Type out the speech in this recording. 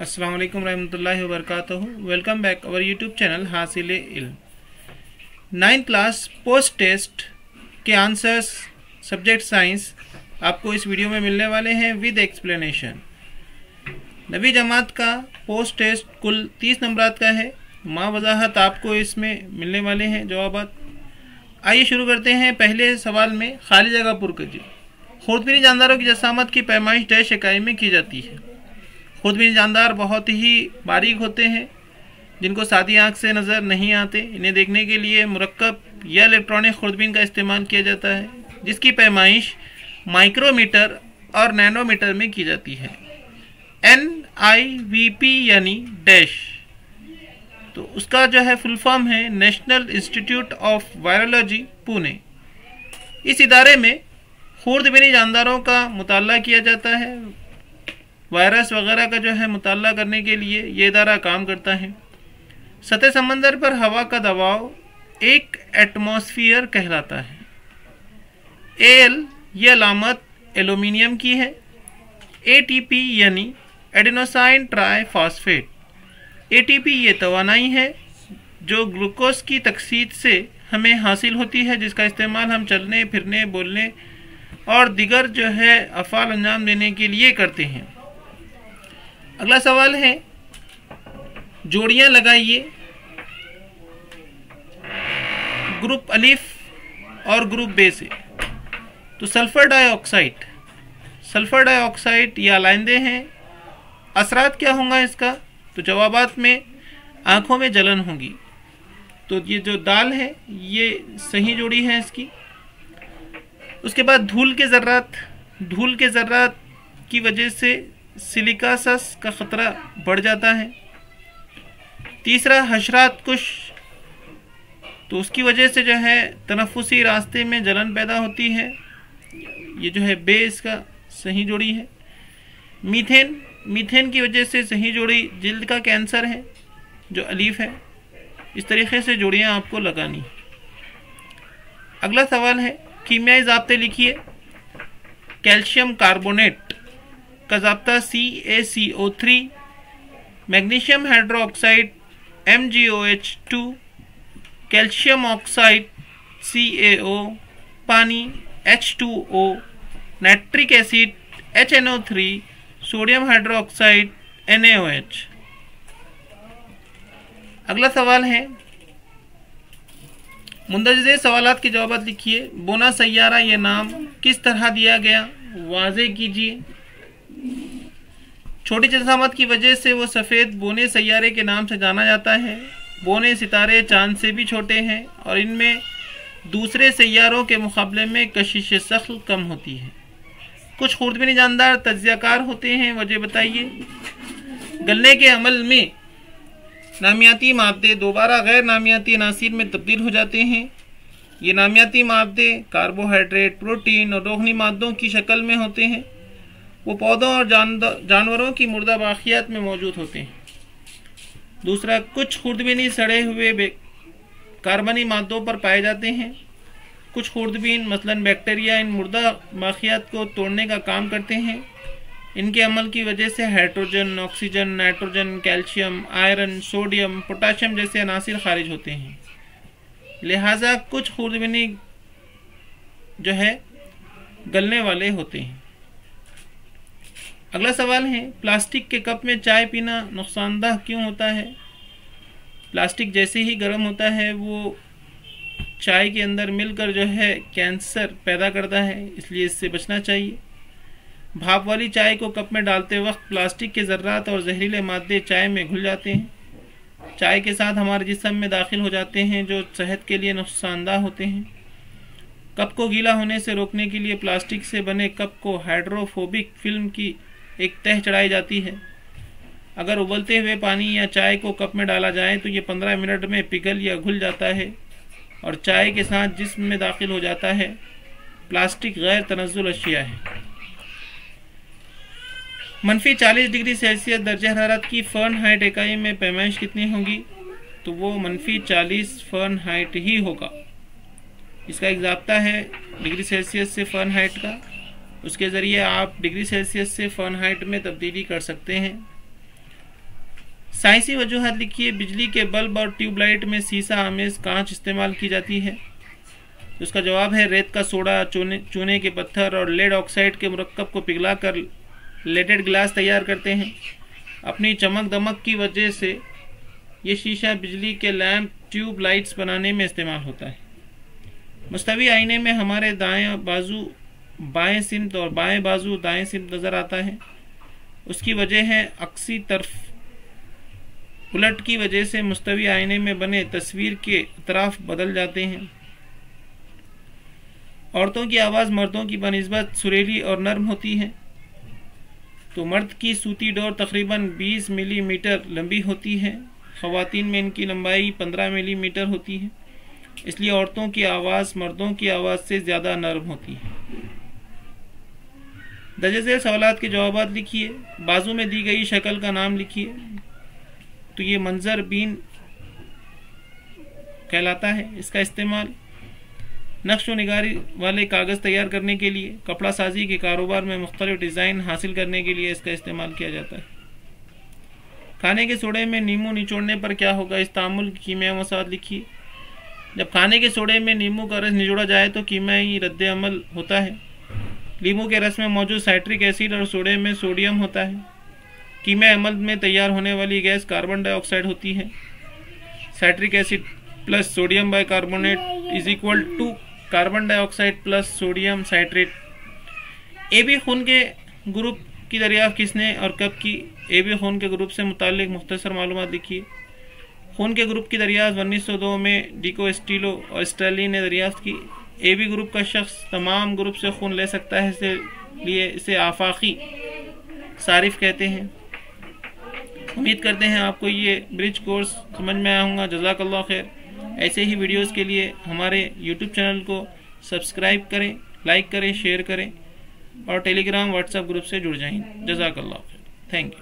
अस्सलाम वालेकुम रहमतुल्लाहि व बरकातहू। Welcome back our YouTube channel Hasil Ilm. 9th class post test के आंसर्स सब्जेक्ट साइंस आपको इस वीडियो में मिलने वाले हैं विद एक्सप्लेनेशन। नबी जमात का पोस्ट टेस्ट कुल 30 नंबरात का है। माँ वजाहत आपको इसमें मिलने वाले हैं जवाबात। आइए शुरू करते हैं। पहले सवाल में खाली जगह पुर कीजिए। खुर्दबीनी जानदारों की जसामत की पैमाइश डैश इकाई में की जाती है। खुर्दबीनी जानदार बहुत ही बारीक होते हैं जिनको सादी आँख से नज़र नहीं आते। इन्हें देखने के लिए मुरक्कब या इलेक्ट्रॉनिक खुर्दबीन का इस्तेमाल किया जाता है जिसकी पैमाइश माइक्रोमीटर और नैनोमीटर में की जाती है। NIVP यानी डैश, तो उसका जो है फुल फॉर्म है national institute of virology Pune. इस इदारे में खुर्दबीनी जानदारों का मुताला किया जाता है। वायरस वगैरह का जो है मुताला करने के लिए ये इदारा काम करता है। सतह समंदर पर हवा का दबाव 1 एटमॉस्फेयर कहलाता है। AL ये अलामत एल्यूमिनियम की है। ATP यानी एडेनोसाइन ट्राइफॉस्फेट। ATP ये तवानाई है जो ग्लूकोज की तकसीद से हमें हासिल होती है, जिसका इस्तेमाल हम चलने फिरने बोलने और दिगर जो है अफ़ाल अंजाम देने के लिए करते हैं। अगला सवाल है, जोड़ियां लगाइए ग्रुप अलिफ और ग्रुप बे से। तो सल्फर डाइऑक्साइड या लाइंदे हैं। असरात क्या होगा इसका? तो जवाबात में आंखों में जलन होगी। तो ये जो दाल है ये सही जोड़ी है इसकी। उसके बाद धूल के ज़र्रात की वजह से सिलिकासस का ख़तरा बढ़ जाता है। तीसरा हशरात कुश, तो उसकी वजह से जो है तनफ्फुसी रास्ते में जलन पैदा होती है। ये जो है बे इसका सही जोड़ी है। मीथेन की वजह से सही जोड़ी जिल्द का कैंसर है जो अलीफ है। इस तरीके से जोड़ियाँ आपको लगानी। अगला सवाल है, कीमियाई ज़ाब्ते लिखिए। कैल्शियम कार्बोनेट का ज़ाब्ता CaCO3, magnesium hydroxide MgOH2, calcium oxide CaO, पानी H2O, nitric acid HNO3, sodium hydroxide NaOH। अगला सवाल है, मुंदरजे सवालात के जवाब लिखिए। बोना सैयारा ये नाम किस तरह दिया गया, वाज़े कीजिए। छोटी जसामत की वजह से वो सफ़ेद बोने सैयारे के नाम से जाना जाता है। बोने सितारे चांद से भी छोटे हैं और इनमें दूसरे सैयारों के मुकाबले में कशिश सख्ल कम होती है। कुछ खुर्दबीनी जानदार तज्ज़ियाकार होते हैं, वजह बताइए। गलने के अमल में नामियाती मादे दोबारा गैर नामियाती अनासिर में तब्दील हो जाते हैं। ये नामियाती मादे कार्बोहाइड्रेट, प्रोटीन और रोगनी मादों की शक्ल में होते हैं। वो पौधों और जानवरों की मुर्दा बाक़ियात में मौजूद होते हैं। दूसरा, कुछ खुर्दबीनी सड़े हुए कार्बनी मादों पर पाए जाते हैं। कुछ खुर्दबीन मसलन बैक्टीरिया इन मुर्दा बाक़ियात को तोड़ने का काम करते हैं। इनके अमल की वजह से hydrogen, oxygen, nitrogen, calcium, iron, sodium, potassium जैसे अनासिर खारिज होते हैं। लिहाजा कुछ खुर्दबीनी जो है गलने वाले होते हैं। अगला सवाल है, प्लास्टिक के कप में चाय पीना नुकसानदेह क्यों होता है? प्लास्टिक जैसे ही गर्म होता है वो चाय के अंदर मिलकर जो है कैंसर पैदा करता है, इसलिए इससे बचना चाहिए। भाप वाली चाय को कप में डालते वक्त प्लास्टिक के ज़र्रात और जहरीले मादे चाय में घुल जाते हैं। चाय के साथ हमारे जिस्म में दाखिल हो जाते हैं जो सेहत के लिए नुकसानदेह होते हैं। कप को गीला होने से रोकने के लिए प्लास्टिक से बने कप को हाइड्रोफोबिक फिल्म की एक तह चढ़ाई जाती है। अगर उबलते हुए पानी या चाय को कप में डाला जाए तो ये 15 मिनट में पिघल या घुल जाता है और चाय के साथ जिस्म में दाखिल हो जाता है। प्लास्टिक गैर तनज़्ज़ुल अशिया है। -40 डिग्री सेल्सियस दर्जा हरारत की फ़ारेनहाइट इकाई में पैमाइश कितनी होगी? तो वो -40 फ़ारेनहाइट ही होगा। इसका एक ज़ाब्ता है डिग्री सेल्सियस से फ़ारेनहाइट का। उसके ज़रिए आप डिग्री सेल्सियस से फ़ारेनहाइट में तब्दीली कर सकते हैं। साइंसी वजूहत लिखिए। बिजली के बल्ब और ट्यूबलाइट में सीसा आमेज कांच इस्तेमाल की जाती है। तो उसका जवाब है रेत का सोडा, चूने के पत्थर और लेड ऑक्साइड के मुरक्कब को पिघलाकर लेडेड ग्लास तैयार करते हैं। अपनी चमक दमक की वजह से ये शीशा बिजली के लैंप, ट्यूब लाइट्स बनाने में इस्तेमाल होता है। मुस्तवी आईने में हमारे दाएं बाजू बाएं सिमत और बाएं बाजू दाएं सिमत नज़र आता है। उसकी वजह है अक्सी तरफ उलट की वजह से मुस्तवी आईने में बने तस्वीर के अतराफ बदल जाते हैं। औरतों की आवाज़ मर्दों की बनिस्बत सुरीली और नर्म होती है। तो मर्द की सूती डोर तकरीबन 20 मिलीमीटर लंबी होती है, ख़वातीन में इनकी लंबाई 15 मिलीमीटर होती है, इसलिए औरतों की आवाज़ मर्दों की आवाज़ से ज़्यादा नर्म होती है। दर्ज झेल सवालात के जवाब लिखिए। बाजू में दी गई शक्ल का नाम लिखिए। तो ये मंजर बीन कहलाता है। इसका इस्तेमाल नक्श व निगारी वाले कागज़ तैयार करने के लिए, कपड़ा साजी के कारोबार में मुख्तलिफ डिज़ाइन हासिल करने के लिए इसका इस्तेमाल किया जाता है। खाने के सोडे में नींबू निचोड़ने पर क्या होगा? इस तामुल की कीमिया मसाद लिखिए। जब खाने के सोडे में नींबू का रस निचोड़ा जाए तो कीमियाई रद्द अमल होता है। नींबू के रस में मौजूद साइट्रिक एसिड और सोडे में सोडियम होता है। कीमिया अमल में तैयार होने वाली गैस कार्बन डाइऑक्साइड होती है। Citric acid plus sodium bicarbonate is equal to carbon dioxide plus sodium citrate. AB खून के ग्रुप की दरियाफ्त किसने और कब की? AB खून के ग्रुप से मुताल्लिक मुख्तसर मालूमात लिखिए। खून के ग्रुप की दरियाफ्त 1902 में डिको स्टीलो और स्टैली ने दरियाफ्त की। AB ग्रुप का शख्स तमाम ग्रुप से खून ले सकता है, इसलिए इसे आफाकी सारिफ कहते हैं। उम्मीद करते हैं आपको ये ब्रिज कोर्स समझ में आया होगा। जज़ाकल्लाह खैर। ऐसे ही वीडियोस के लिए हमारे YouTube चैनल को सब्सक्राइब करें, लाइक करें, शेयर करें और टेलीग्राम व्हाट्सएप ग्रुप से जुड़ जाएं। जज़ाकल्लाह खैर। Thank you.